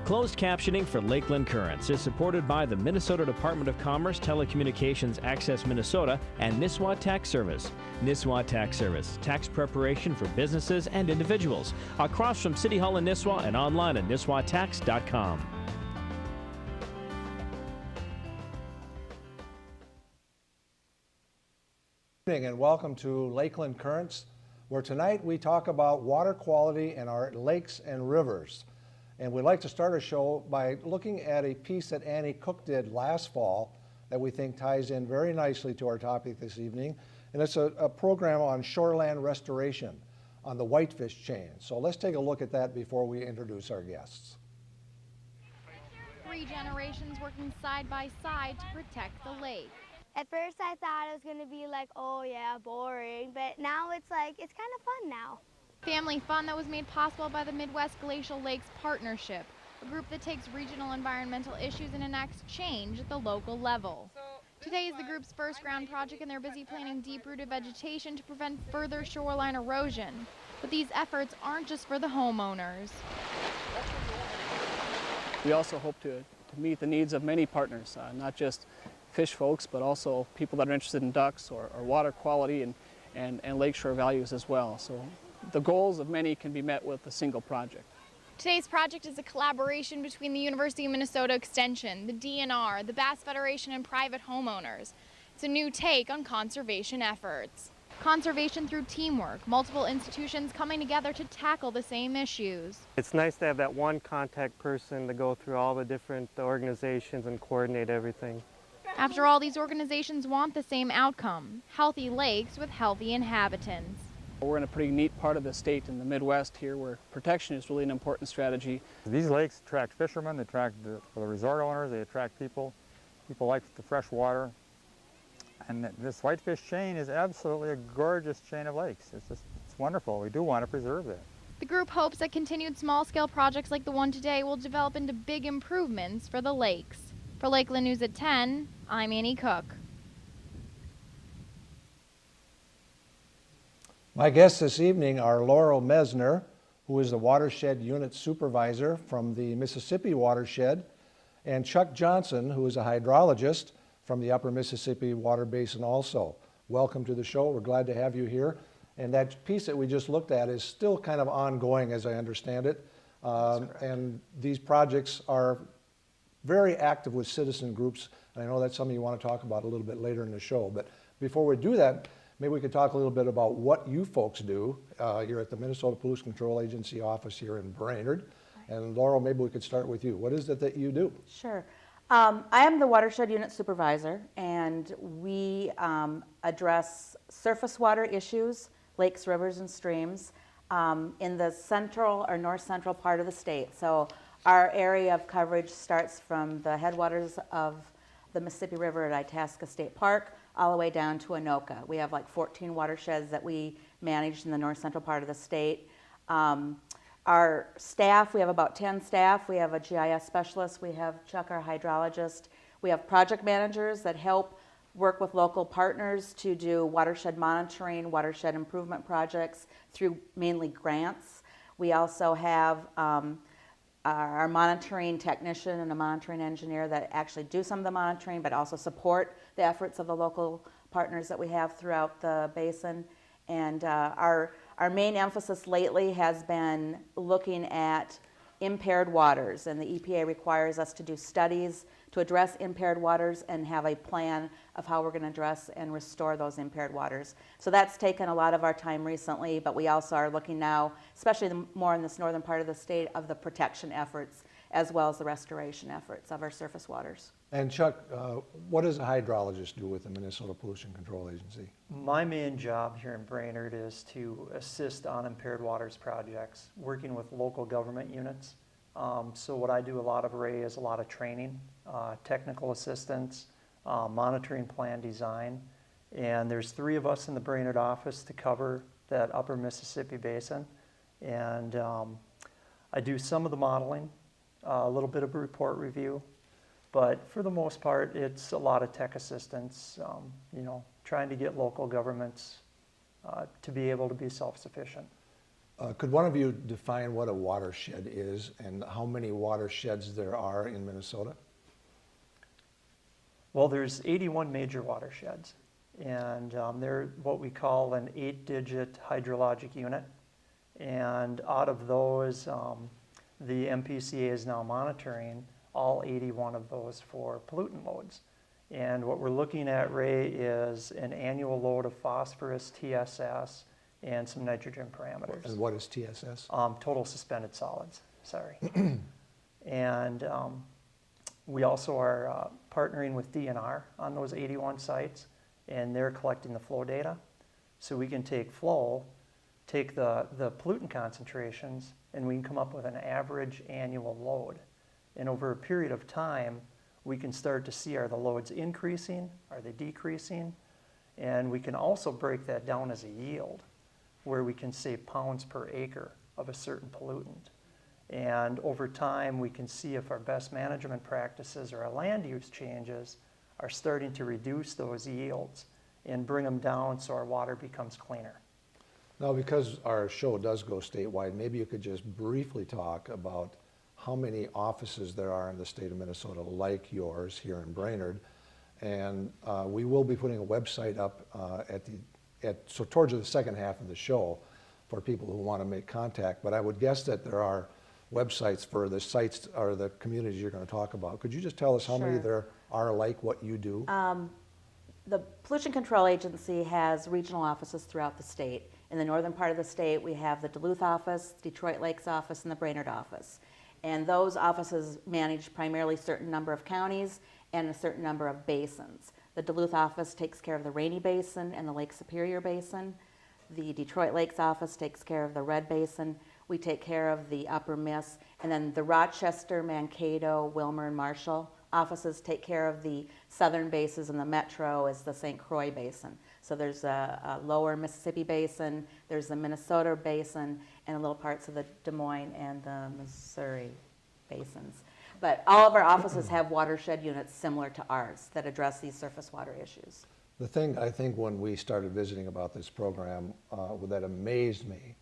Closed captioning for Lakeland Currents is supported by the Minnesota Department of Commerce, Telecommunications Access Minnesota, and Nisswa Tax Service. Nisswa Tax Service, tax preparation for businesses and individuals. Across from City Hall in Nisswa and online at nisswatax.com. Good evening and welcome to Lakeland Currents, where tonight we talk about water quality in our lakes and rivers. And we'd like to start our show by looking at a piece that Annie Cook did last fall that we think ties in very nicely to our topic this evening. And it's a program on shoreland restoration on the whitefish chain. So let's take a look at that before we introduce our guests. 3 generations working side by side to protect the lake. At first I thought it was going to be like, oh yeah, boring, but now it's like, it's kind of fun now. Family fun that was made possible by the Midwest Glacial Lakes Partnership, a group that takes regional environmental issues and enacts change at the local level. Today is the group's first ground project and they're busy planting deep-rooted vegetation to prevent further shoreline erosion. But these efforts aren't just for the homeowners. We also hope to meet the needs of many partners, not just fish folks, but also people that are interested in ducks or water quality and lakeshore values as well. So the goals of many can be met with a single project. Today's project is a collaboration between the University of Minnesota Extension, the DNR, the Bass Federation, and private homeowners. It's a new take on conservation efforts. Conservation through teamwork, multiple institutions coming together to tackle the same issues. It's nice to have that one contact person to go through all the different organizations and coordinate everything. After all, these organizations want the same outcome, healthy lakes with healthy inhabitants. We're in a pretty neat part of the state in the Midwest here where protection is really an important strategy. These lakes attract fishermen, they attract the resort owners, they attract people. People like the fresh water. And this whitefish chain is absolutely a gorgeous chain of lakes. It's wonderful. We do want to preserve that. The group hopes that continued small-scale projects like the one today will develop into big improvements for the lakes. For Lakeland News at 10, I'm Annie Cook. My guests this evening are Laurel Mesner, who is the Watershed Unit Supervisor from the Mississippi Watershed, and Chuck Johnson, who is a hydrologist from the Upper Mississippi Water Basin also. Welcome to the show. We're glad to have you here. And that piece that we just looked at is still kind of ongoing, as I understand it. And these projects are very active with citizen groups. And I know that's something you want to talk about a little bit later in the show. But before we do that, maybe we could talk a little bit about what you folks do. You're at the Minnesota Pollution Control Agency office here in Brainerd. And Laurel, maybe we could start with you. What is it that you do? Sure. I am the Watershed Unit Supervisor, and we address surface water issues, lakes, rivers, and streams in the central or north central part of the state. So our area of coverage starts from the headwaters of the Mississippi River at Itasca State Park all the way down to Anoka. We have like 14 watersheds that we manage in the north central part of the state. Our staff, we have about 10 staff. We have a GIS specialist. We have Chuck, our hydrologist. We have project managers that help work with local partners to do watershed monitoring, watershed improvement projects through mainly grants. We also have our monitoring technician and a monitoring engineer that actually do some of the monitoring, but also support the efforts of the local partners that we have throughout the basin. And our main emphasis lately has been looking at impaired waters, and the EPA requires us to do studies to address impaired waters and have a plan of how we're going to address and restore those impaired waters. So that's taken a lot of our time recently, but we also are looking now, especially more in this northern part of the state, of the protection efforts as well as the restoration efforts of our surface waters. And Chuck, what does a hydrologist do with the Minnesota Pollution Control Agency? My main job here in Brainerd is to assist on impaired waters projects, working with local government units. So what I do a lot of, Ray, is a lot of training, technical assistance, monitoring plan design. And there's 3 of us in the Brainerd office to cover that upper Mississippi basin. And I do some of the modeling, a little bit of report review. But for the most part, it's a lot of tech assistance, trying to get local governments to be able to be self-sufficient. Could one of you define what a watershed is and how many watersheds there are in Minnesota? Well, there's 81 major watersheds, and they're what we call an 8-digit hydrologic unit. And out of those, the MPCA is now monitoring all 81 of those for pollutant loads. And what we're looking at, Ray, is an annual load of phosphorus, TSS, and some nitrogen parameters. And what is TSS? Total suspended solids, sorry. And we also are partnering with DNR on those 81 sites, and they're collecting the flow data. So we can take flow, take the pollutant concentrations, and we can come up with an average annual load. And over a period of time, we can start to see, are the loads increasing, are they decreasing? And we can also break that down as a yield, where we can say pounds per acre of a certain pollutant. And over time, we can see if our best management practices or our land use changes are starting to reduce those yields and bring them down so our water becomes cleaner. Now, because our show does go statewide, maybe you could just briefly talk about how many offices there are in the state of Minnesota like yours here in Brainerd. And we will be putting a website up so towards the second half of the show for people who want to make contact. But I would guess that there are websites for the sites or the communities you're going to talk about. Could you just tell us how many there are like what you do? The Pollution Control Agency has regional offices throughout the state. In the northern part of the state, we have the Duluth office, Detroit Lakes office, and the Brainerd office. And those offices manage primarily a certain number of counties and a certain number of basins. The Duluth office takes care of the Rainy Basin and the Lake Superior Basin. The Detroit Lakes office takes care of the Red Basin. We take care of the Upper Miss. And then the Rochester, Mankato, Wilmer, and Marshall offices take care of the southern basins, and the metro is the St. Croix Basin. So there's a lower Mississippi Basin, there's the Minnesota Basin, and little parts of the Des Moines and the Missouri basins. But all of our offices have watershed units similar to ours that address these surface water issues. The thing I think when we started visiting about this program that amazed me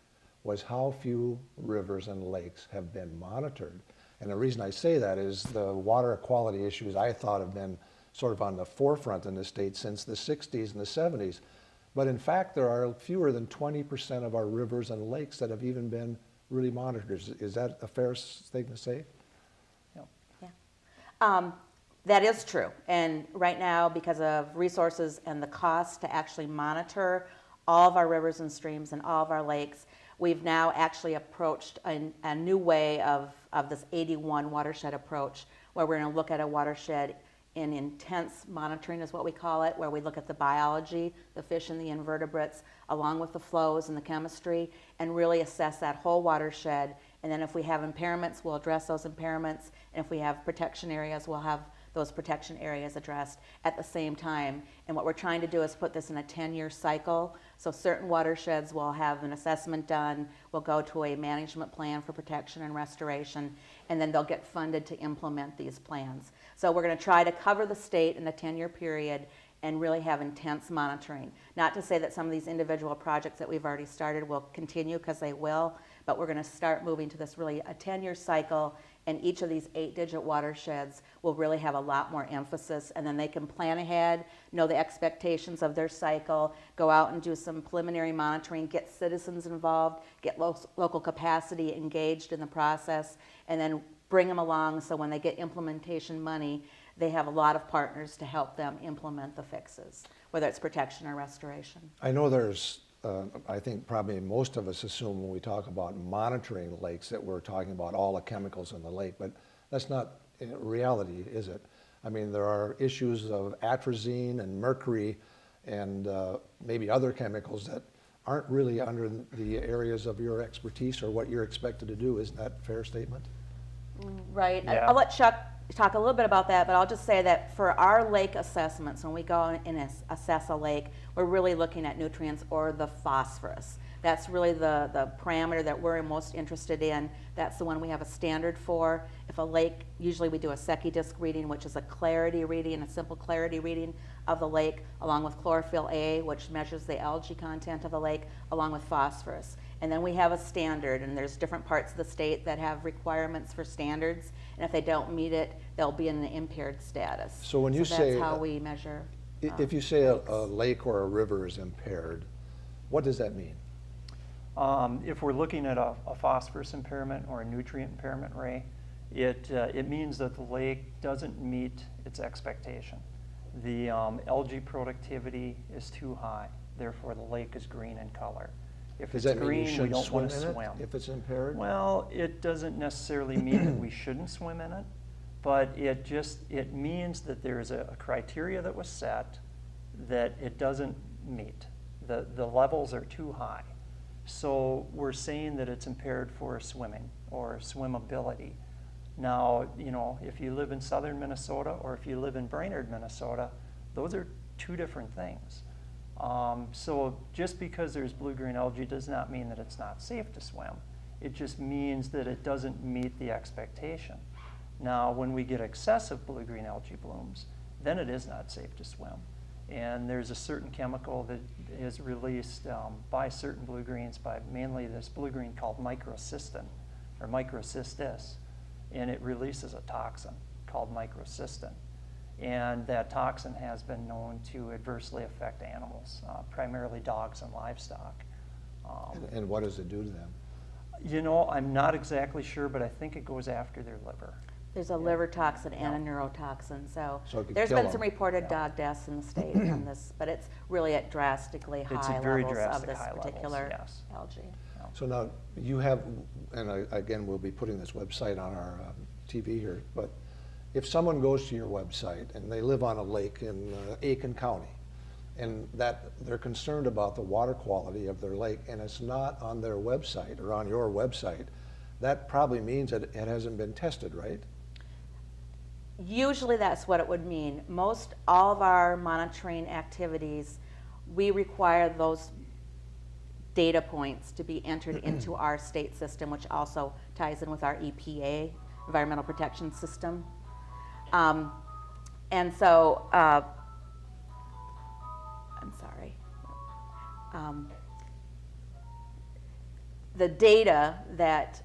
was how few rivers and lakes have been monitored. And the reason I say that is the water quality issues I thought have been sort of on the forefront in the state since the 60s and the 70s. But in fact, there are fewer than 20% of our rivers and lakes that have even been really monitored. Is that a fair thing to say? Yeah. That is true. And right now, because of resources and the cost to actually monitor all of our rivers and streams and all of our lakes, we've now actually approached a new way of this 81 watershed approach, where we're going to look at a watershed in intense monitoring is what we call it, where we look at the biology, the fish and the invertebrates, along with the flows and the chemistry, and really assess that whole watershed. And then if we have impairments, we'll address those impairments. And if we have protection areas, we'll have those protection areas addressed at the same time. And what we're trying to do is put this in a 10-year cycle. So certain watersheds will have an assessment done, will go to a management plan for protection and restoration, and then they'll get funded to implement these plans. So we're going to try to cover the state in a 10-year period and really have intense monitoring. Not to say that some of these individual projects that we've already started will continue, because they will, but we're going to start moving to this really a 10-year cycle, and each of these 8-digit watersheds will really have a lot more emphasis, and then they can plan ahead, know the expectations of their cycle, go out and do some preliminary monitoring, get citizens involved, get local capacity engaged in the process, and then bring them along so when they get implementation money, they have a lot of partners to help them implement the fixes, whether it's protection or restoration. I know there's, I think probably most of us assume when we talk about monitoring lakes that we're talking about all the chemicals in the lake, but that's not reality, is it? I mean, there are issues of atrazine and mercury and maybe other chemicals that aren't really under the areas of your expertise or what you're expected to do. Isn't that a fair statement? Right. Yeah. I'll let Chuck talk a little bit about that, but I'll just say that for our lake assessments, when we go and assess a lake, we're really looking at nutrients or the phosphorus. That's really the parameter that we're most interested in. That's the one we have a standard for. If a lake, usually we do a Secchi disc reading, which is a clarity reading, a simple clarity reading of the lake, along with chlorophyll A, which measures the algae content of the lake, along with phosphorus. And then we have a standard, and there's different parts of the state that have requirements for standards, and if they don't meet it, they'll be in an impaired status. So when you say, that's how we measure. If you say a lake or a river is impaired, what does that mean? If we're looking at a phosphorus impairment or a nutrient impairment, Ray, it means that the lake doesn't meet its expectation. The algae productivity is too high, therefore the lake is green in color. If Does it's that mean green, you we shouldn't don't swim want to in swim. it if it's impaired? Well, it doesn't necessarily mean that we shouldn't swim in it, but it means that there's a criteria that was set that it doesn't meet. The levels are too high. So we're saying that it's impaired for swimming or swimmability. Now, you know, if you live in southern Minnesota or if you live in Brainerd, Minnesota, those are two different things. So just because there's blue-green algae does not mean that it's not safe to swim. It just means that it doesn't meet the expectation. Now, when we get excessive blue-green algae blooms, then it is not safe to swim. And there's a certain chemical that is released by certain blue-greens, by mainly this blue-green called microcystin, or microcystis, and it releases a toxin called microcystin. And that toxin has been known to adversely affect animals, primarily dogs and livestock. And what does it do to them? You know, I'm not exactly sure, but I think it goes after their liver. There's a liver toxin and a neurotoxin, so it could there's kill been them. some reported dog deaths in the state from this, but it's really at drastically high It's at very levels of drastic this high particular levels, yes. algae. So now you have, and again, we'll be putting this website on our TV here, but if someone goes to your website and they live on a lake in Aiken County, and that they're concerned about the water quality of their lake, and it's not on their website or on your website, that probably means that it hasn't been tested, right? Usually that's what it would mean. All of our monitoring activities, we require those data points to be entered into our state system, which also ties in with our EPA, Environmental Protection System. And so, I'm sorry. The data that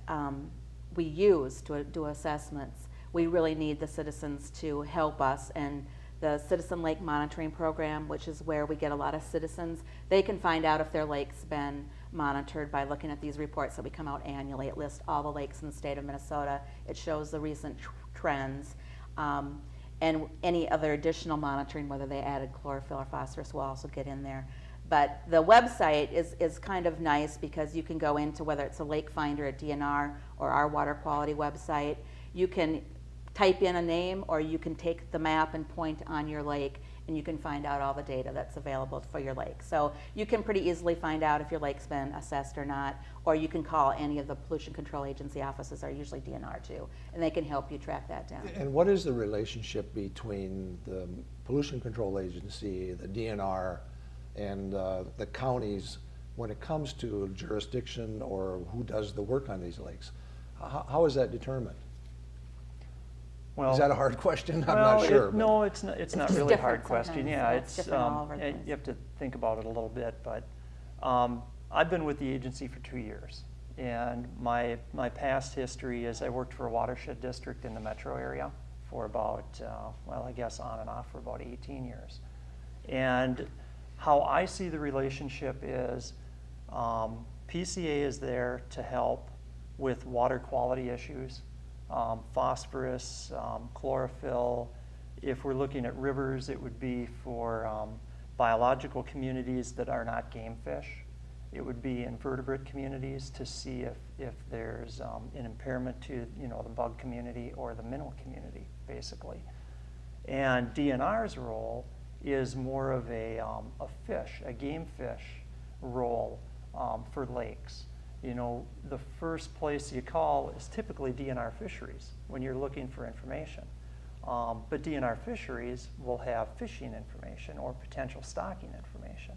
we use to do assessments, we really need the citizens to help us. And the Citizen Lake Monitoring Program, which is where we get a lot of citizens, they can find out if their lake's been monitored by looking at these reports that we come out annually. It lists all the lakes in the state of Minnesota. It shows the recent trends. And any other additional monitoring, whether they added chlorophyll or phosphorus, will also get in there. But the website is kind of nice because you can go into, whether it's a Lake Finder, a DNR, or our water quality website, you can type in a name, or you can take the map and point on your lake, and you can find out all the data that's available for your lake. So you can pretty easily find out if your lake's been assessed or not, or you can call any of the Pollution Control Agency offices, or usually DNR too, and they can help you track that down. And what is the relationship between the Pollution Control Agency, the DNR, and the counties when it comes to jurisdiction or who does the work on these lakes? How is that determined? Well, is that a hard question? I'm not sure. No, it's not really a hard question. Sometimes. Yeah, It's different all over the place. you have to think about it a little bit. But I've been with the agency for 2 years, and my past history is I worked for a watershed district in the metro area for about well, I guess on and off for about 18 years. And how I see the relationship is PCA is there to help with water quality issues. Phosphorus, chlorophyll. If we're looking at rivers, it would be for biological communities that are not game fish. It would be invertebrate communities to see if there's an impairment to the bug community or the mineral community, basically. And DNR's role is more of a game fish role for lakes. The first place you call is typically DNR fisheries when you're looking for information. But DNR fisheries will have fishing information or potential stocking information.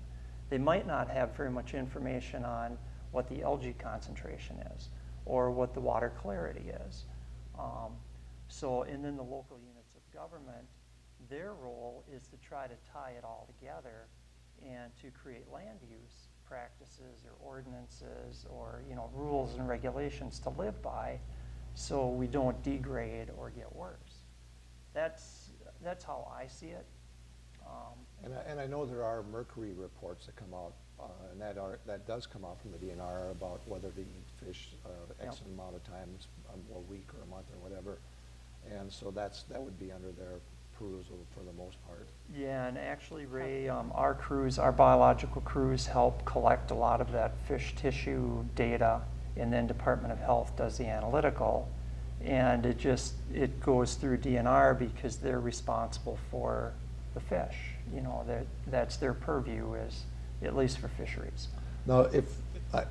They might not have very much information on what the algae concentration is or what the water clarity is. And then the local units of government, Their role is to try to tie it all together and to create land use practices or ordinances or, you know, rules and regulations to live by so we don't degrade or get worse. That's how I see it. And I know there are mercury reports that come out, and that does come out from the DNR about whether to eat fish X amount of times a week or a month or whatever. And so that would be under their perusal for the most part. Yeah, and actually, Ray, our biological crews help collect a lot of that fish tissue data, and then Department of Health does the analytical, and it goes through DNR because they're responsible for the fish. You know, that's their purview, is at least for fisheries. Now,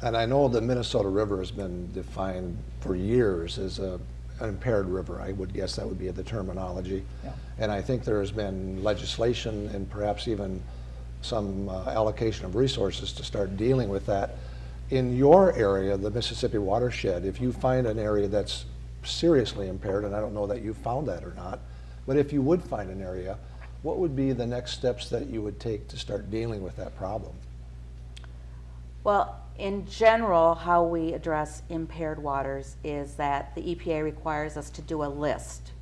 and I know the Minnesota River has been defined for years as an impaired river. I would guess that would be the terminology. Yeah. And I think there has been legislation and perhaps even some allocation of resources to start dealing with that. In your area, the Mississippi Watershed, if you find an area that's seriously impaired, and I don't know that you found that or not, but if you would find an area, what would be the next steps that you would take to start dealing with that problem? Well, in general, how we address impaired waters is that the EPA requires us to do a list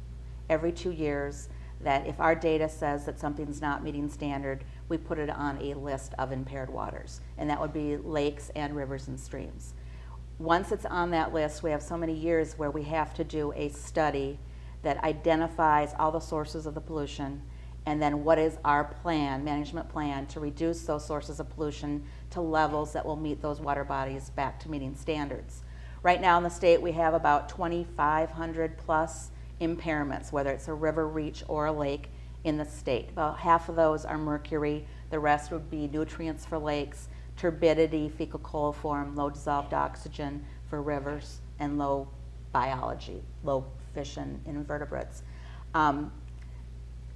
every 2 years, that if our data says that something's not meeting standard, we put it on a list of impaired waters, and that would be lakes and rivers and streams. Once it's on that list, we have so many years where we have to do a study that identifies all the sources of the pollution, and then what is our plan, management plan, to reduce those sources of pollution to levels that will meet those water bodies back to meeting standards. Right now in the state, we have about 2,500 plus impairments, whether it's a river, reach, or a lake in the state. About half of those are mercury. The rest would be nutrients for lakes, turbidity, fecal coliform, low dissolved oxygen for rivers, and low biology, low fish and invertebrates.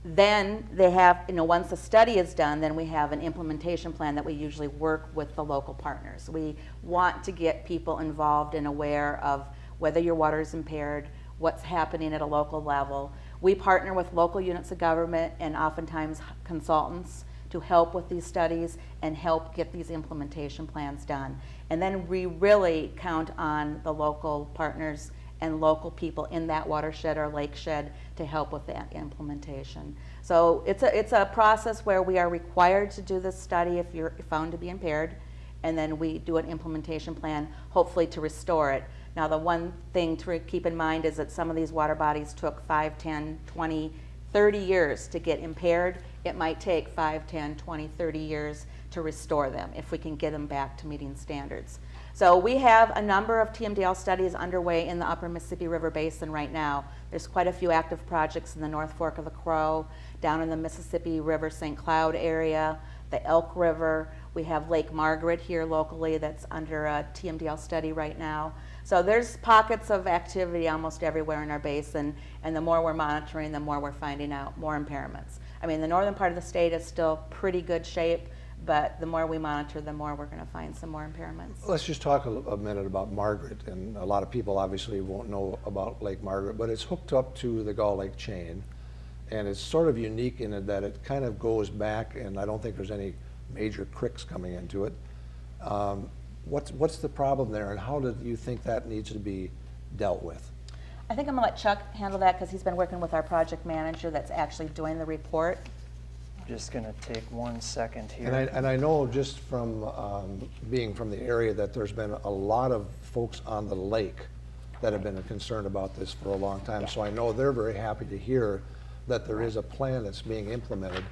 Then they have, once the study is done, then we have an implementation plan that we usually work with the local partners. We want to get people involved and aware of whether your water is impaired, what's happening at a local level. We partner with local units of government and oftentimes consultants to help with these studies and help get these implementation plans done. And then we really count on the local partners and local people in that watershed or lakeshed to help with that implementation. So it's a process where we are required to do this study if you're found to be impaired, and then we do an implementation plan, hopefully to restore it. Now the one thing to keep in mind is that some of these water bodies took 5, 10, 20, 30 years to get impaired. It might take 5, 10, 20, 30 years to restore them if we can get them back to meeting standards. So we have a number of TMDL studies underway in the upper Mississippi River Basin right now. There's quite a few active projects in the North Fork of the Crow, down in the Mississippi River St. Cloud area, the Elk River. We have Lake Margaret here locally that's under a TMDL study right now. So there's pockets of activity almost everywhere in our basin, and the more we're monitoring, the more we're finding out more impairments. I mean, the northern part of the state is still pretty good shape, but the more we monitor, the more we're going to find some more impairments. Let's just talk a minute about Margaret. And a lot of people obviously won't know about Lake Margaret, but it's hooked up to the Gull Lake chain. And it's sort of unique in that it kind of goes back, and I don't think there's any major cricks coming into it. What's the problem there, and how do you think that needs to be dealt with? I think I'm going to let Chuck handle that because he's been working with our project manager that's actually doing the report. Just going to take 1 second here. And I know just from being from the area that there's been a lot of folks on the lake that have been concerned about this for a long time. Yeah. So I know they're very happy to hear that there is a plan that's being implemented.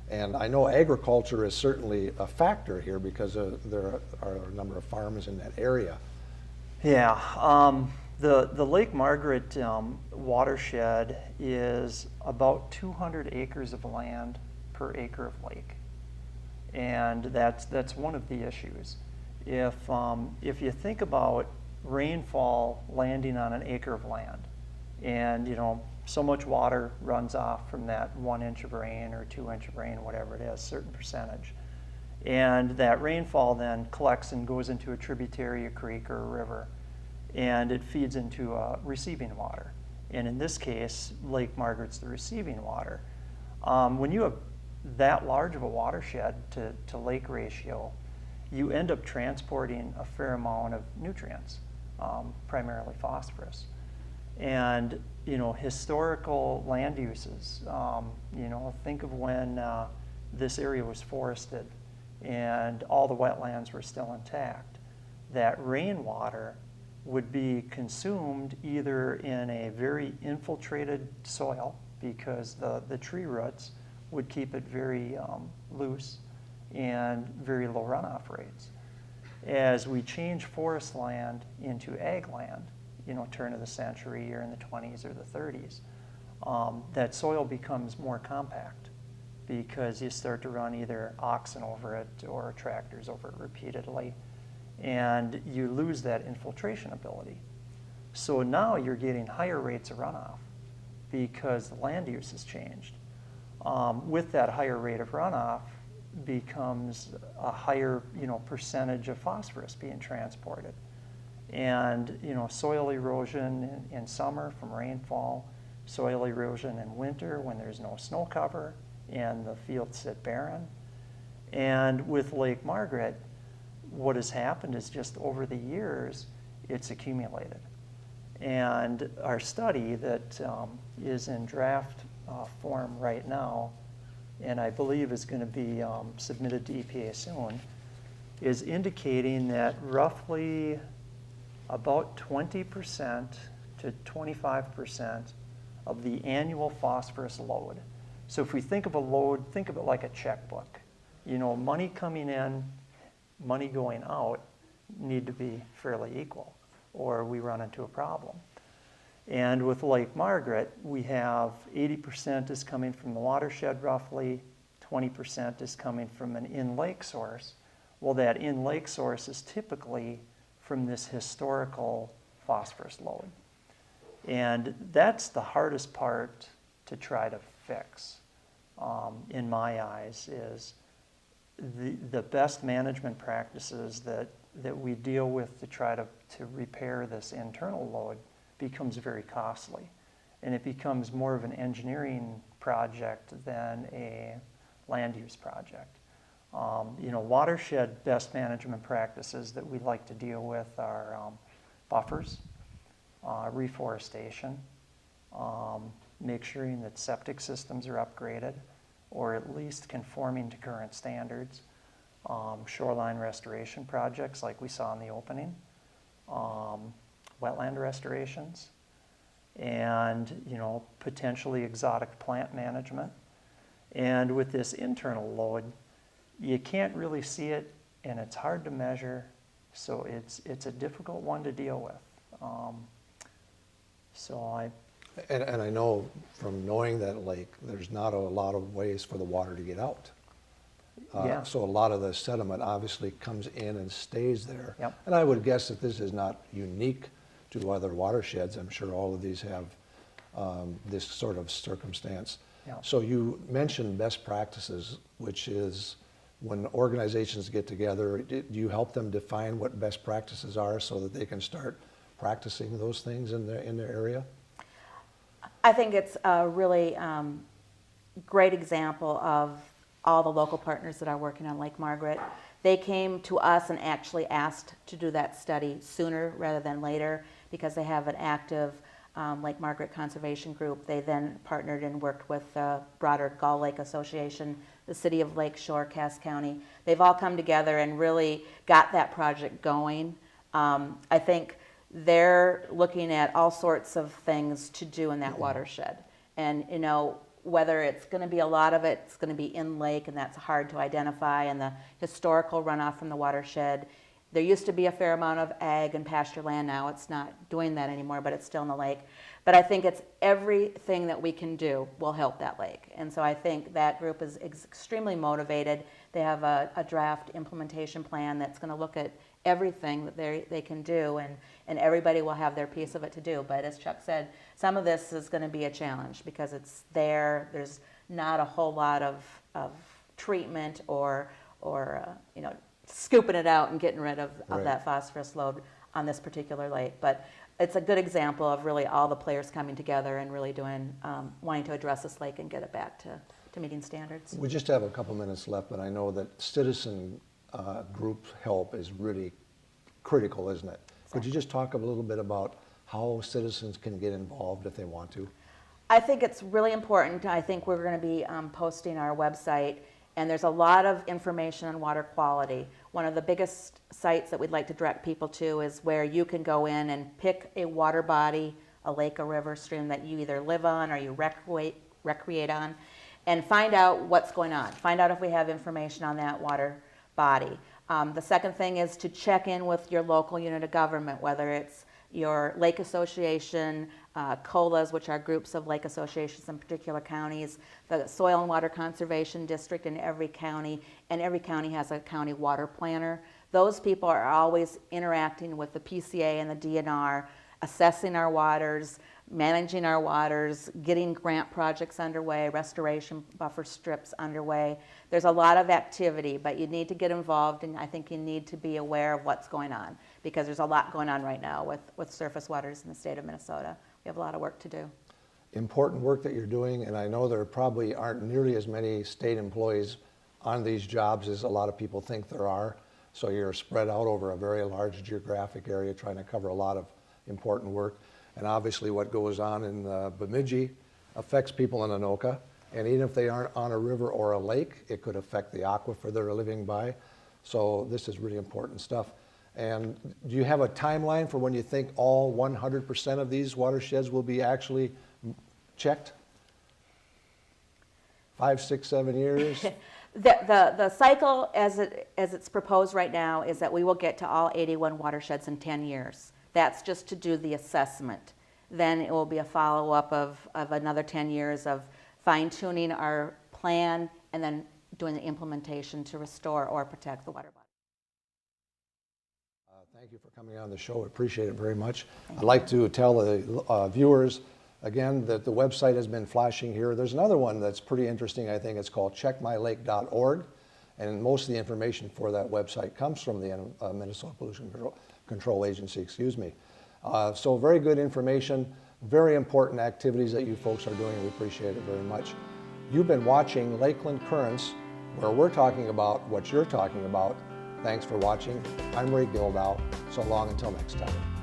And I know agriculture is certainly a factor here because there are a number of farms in that area. Yeah, the Lake Margaret watershed is about 200 acres of land per acre of lake, and that's one of the issues. If you think about rainfall landing on an acre of land, and so much water runs off from that 1 inch of rain or 2 inch of rain, whatever it is, certain percentage, and that rainfall then collects and goes into a tributary, a creek, or a river, and it feeds into receiving water. And in this case, Lake Margaret's the receiving water. When you have that large of a watershed to lake ratio, you end up transporting a fair amount of nutrients, primarily phosphorus. And, you know, historical land uses, you know, think of when this area was forested and all the wetlands were still intact. That rainwater would be consumed either in a very infiltrated soil, because the tree roots would keep it very loose and very low runoff rates. As we change forest land into ag land, you know, turn of the century or in the 20s or the 30s, that soil becomes more compact because you start to run either oxen over it or tractors over it repeatedly, and you lose that infiltration ability. So now you're getting higher rates of runoff because the land use has changed. With that higher rate of runoff becomes a higher, you know, percentage of phosphorus being transported. And, you know, soil erosion in summer from rainfall, soil erosion in winter when there's no snow cover and the fields sit barren. And with Lake Margaret, what has happened is just over the years, it's accumulated. And our study that is in draft form right now, and I believe is going to be submitted to EPA soon, is indicating that roughly about 20% to 25% of the annual phosphorus load. So if we think of a load, think of it like a checkbook. You know, money coming in, money going out need to be fairly equal, or we run into a problem. And with Lake Margaret, we have 80% is coming from the watershed roughly, 20% is coming from an in-lake source. Well, that in-lake source is typically from this historical phosphorus load. And that's the hardest part to try to fix, in my eyes, is the best management practices that we deal with to try to repair this internal load becomes very costly. And it becomes more of an engineering project than a land use project. You know, watershed best management practices that we like to deal with are buffers, reforestation, make sure that septic systems are upgraded or at least conforming to current standards, shoreline restoration projects like we saw in the opening, wetland restorations, and, you know, potentially exotic plant management. And with this internal load, you can't really see it, and it's hard to measure, so it's a difficult one to deal with. And I know from knowing that lake, there's not a lot of ways for the water to get out. Yeah. So a lot of the sediment obviously comes in and stays there. Yep. And I would guess that this is not unique to other watersheds. I'm sure all of these have this sort of circumstance. Yeah. So you mentioned best practices, which is when organizations get together, do you help them define what best practices are so that they can start practicing those things in their area? I think it's a really great example of all the local partners that are working on Lake Margaret. They came to us and actually asked to do that study sooner rather than later because they have an active Lake Margaret Conservation Group. They then partnered and worked with the broader Gull Lake Association, the City of Lake Shore, Cass County. They've all come together and really got that project going. I think they're looking at all sorts of things to do in that watershed. And, you know, whether it's going to be a lot of it's going to be in lake, and that's hard to identify, and the historical runoff from the watershed. There used to be a fair amount of ag and pasture land. Now it's not doing that anymore, but it's still in the lake. But I think it's everything that we can do will help that lake. And so I think that group is extremely motivated. They have a draft implementation plan that's going to look at everything that they can do, and everybody will have their piece of it to do. But as Chuck said, some of this is going to be a challenge because it's there's not a whole lot of treatment or you know, scooping it out and getting rid of that phosphorus load on this particular lake. But it's a good example of really all the players coming together and really doing wanting to address this lake and get it back to to meeting standards. We just have a couple minutes left, but I know that citizen group help is really critical, isn't it? Exactly. Could you just talk a little bit about how citizens can get involved if they want to? I think it's really important. I think we're going to be posting our website, and there's a lot of information on water quality. One of the biggest sites that we'd like to direct people to is where you can go in and pick a water body, a lake, a river, stream that you either live on or you recreate on, and find out what's going on. Find out if we have information on that water body. The second thing is to check in with your local unit of government, whether it's your lake association, COLAs, which are groups of lake associations in particular counties, the Soil and Water Conservation District in every county, and every county has a county water planner. Those people are always interacting with the PCA and the DNR, assessing our waters, managing our waters, getting grant projects underway, restoration buffer strips underway. There's a lot of activity, but you need to get involved, and I think you need to be aware of what's going on, because there's a lot going on right now with surface waters in the state of Minnesota. We have a lot of work to do. Important work that you're doing, and I know there probably aren't nearly as many state employees on these jobs as a lot of people think there are. So you're spread out over a very large geographic area trying to cover a lot of important work. And obviously what goes on in Bemidji affects people in Anoka. And even if they aren't on a river or a lake, it could affect the aquifer they're living by. So this is really important stuff. And do you have a timeline for when you think all 100% of these watersheds will be actually checked? 5, 6, 7 years? The cycle as it's proposed right now is that we will get to all 81 watersheds in 10 years. That's just to do the assessment. Then it will be a follow-up of another 10 years of fine-tuning our plan and then doing the implementation to restore or protect the water body. Thank you for coming on the show. I appreciate it very much. I'd like to tell the viewers again that the website has been flashing here. There's another one that's pretty interesting, I think. It's called checkmylake.org, and most of the information for that website comes from the Minnesota Pollution Control Agency, excuse me. So very good information, very important activities that you folks are doing. We appreciate it very much. You've been watching Lakeland Currents, where we're talking about what you're talking about. Thanks for watching. I'm Ray Gildow. So long until next time.